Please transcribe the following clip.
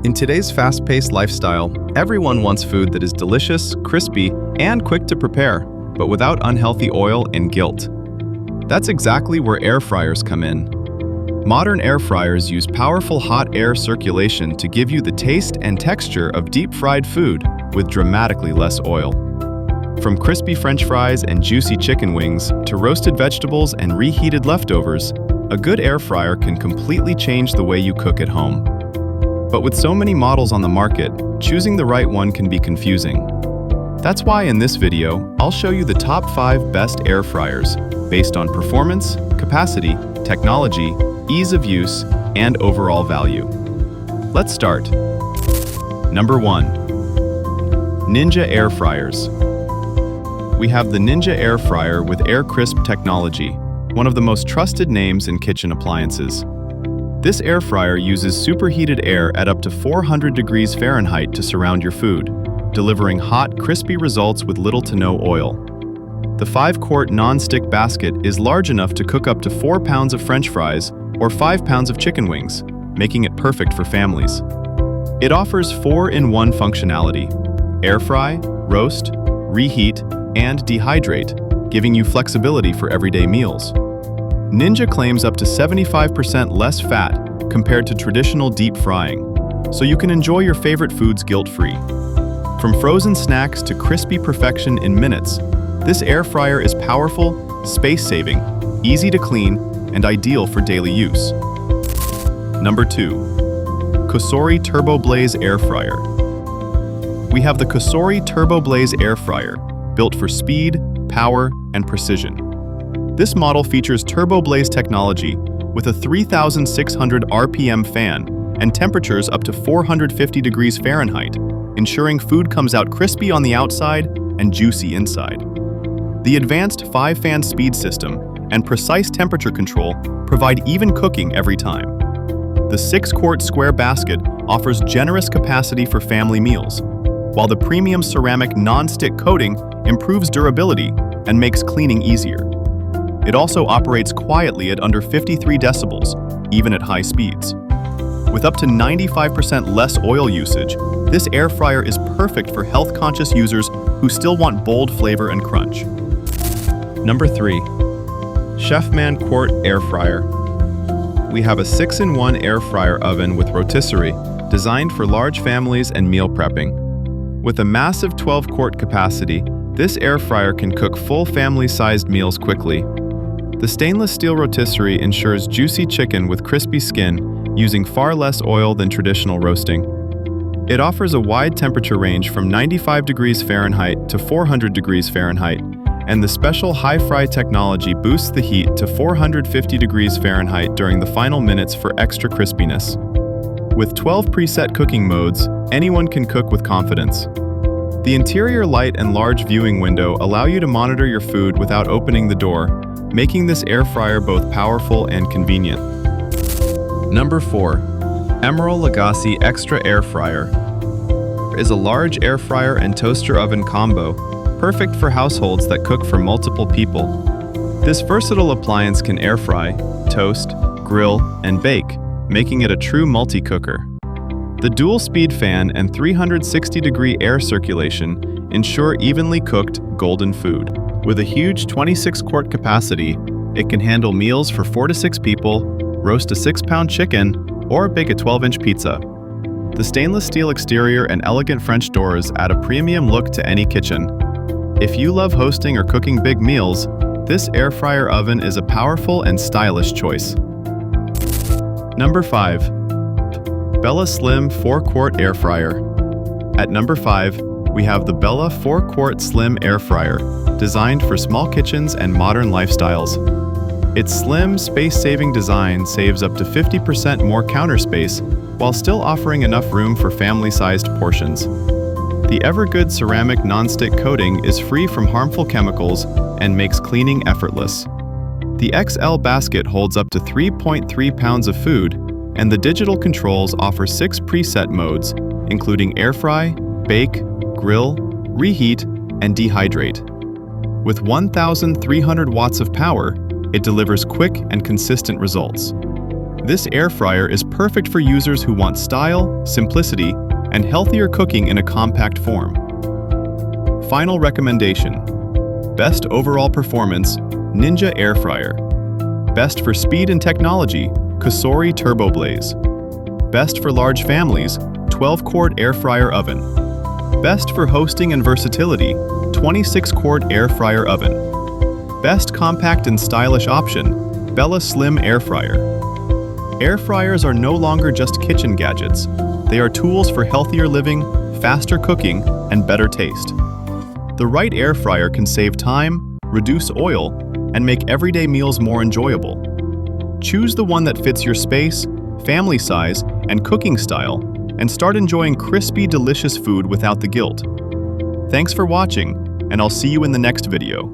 In today's fast-paced lifestyle, everyone wants food that is delicious, crispy, and quick to prepare, but without unhealthy oil and guilt. That's exactly where air fryers come in. Modern air fryers use powerful hot air circulation to give you the taste and texture of deep-fried food with dramatically less oil. From crispy French fries and juicy chicken wings to roasted vegetables and reheated leftovers, a good air fryer can completely change the way you cook at home. But with so many models on the market, choosing the right one can be confusing. That's why in this video, I'll show you the top 5 best air fryers based on performance, capacity, technology, ease of use, and overall value. Let's start. Number 1. Ninja Air Fryers. We have the Ninja Air Fryer with Air Crisp technology, one of the most trusted names in kitchen appliances. This air fryer uses superheated air at up to 400 degrees Fahrenheit to surround your food, delivering hot, crispy results with little to no oil. The 5-quart non-stick basket is large enough to cook up to 4 pounds of French fries or 5 pounds of chicken wings, making it perfect for families. It offers 4-in-1 functionality: air fry, roast, reheat, and dehydrate, giving you flexibility for everyday meals. Ninja claims up to 75% less fat compared to traditional deep frying, so you can enjoy your favorite foods guilt-free. From frozen snacks to crispy perfection in minutes, this air fryer is powerful, space-saving, easy to clean, and ideal for daily use. Number 2. COSORI TurboBlaze Air Fryer. We have the COSORI TurboBlaze Air Fryer, built for speed, power, and precision. This model features TurboBlaze technology with a 3,600 RPM fan and temperatures up to 450 degrees Fahrenheit, ensuring food comes out crispy on the outside and juicy inside. The advanced 5-fan speed system and precise temperature control provide even cooking every time. The 6-quart square basket offers generous capacity for family meals, while the premium ceramic non-stick coating improves durability and makes cleaning easier. It also operates quietly at under 53 decibels, even at high speeds. With up to 95% less oil usage, this air fryer is perfect for health-conscious users who still want bold flavor and crunch. Number 3. Chefman Quart Air Fryer. We have a 6-in-1 air fryer oven with rotisserie, designed for large families and meal prepping. With a massive 12-quart capacity, this air fryer can cook full family-sized meals quickly. The stainless steel rotisserie ensures juicy chicken with crispy skin, using far less oil than traditional roasting. It offers a wide temperature range from 95 degrees Fahrenheit to 400 degrees Fahrenheit, and the special high-fry technology boosts the heat to 450 degrees Fahrenheit during the final minutes for extra crispiness. With 12 preset cooking modes, anyone can cook with confidence. The interior light and large viewing window allow you to monitor your food without opening the door, making this air fryer both powerful and convenient. Number 4. Emeril Lagasse Extra Air Fryer is a large air fryer and toaster oven combo, perfect for households that cook for multiple people. This versatile appliance can air fry, toast, grill, and bake, making it a true multi-cooker. The dual-speed fan and 360-degree air circulation ensure evenly cooked, golden food. With a huge 26-quart capacity, it can handle meals for 4 to 6 people, roast a 6-pound chicken, or bake a 12-inch pizza. The stainless steel exterior and elegant French doors add a premium look to any kitchen. If you love hosting or cooking big meals, this air fryer oven is a powerful and stylish choice. Number 5. Bella Slim 4-quart Air Fryer. At number 5, we have the Bella 4-quart Slim Air Fryer, designed for small kitchens and modern lifestyles. Its slim, space-saving design saves up to 50% more counter space while still offering enough room for family-sized portions. The Evergood ceramic non-stick coating is free from harmful chemicals and makes cleaning effortless. The XL basket holds up to 3.3 pounds of food, and the digital controls offer 6 preset modes, including air fry, bake, grill, reheat, and dehydrate. With 1,300 watts of power, it delivers quick and consistent results. This air fryer is perfect for users who want style, simplicity, and healthier cooking in a compact form. Final recommendation: best overall performance, Ninja Air Fryer. Best for speed and technology, COSORI TurboBlaze. Best for large families, 12-quart air fryer oven. Best for hosting and versatility, 26-quart air fryer oven. Best compact and stylish option, Bella Slim Air Fryer. Air fryers are no longer just kitchen gadgets. They are tools for healthier living, faster cooking, and better taste. The right air fryer can save time, reduce oil, and make everyday meals more enjoyable. Choose the one that fits your space, family size, and cooking style, and start enjoying crispy, delicious food without the guilt. Thanks for watching, and I'll see you in the next video.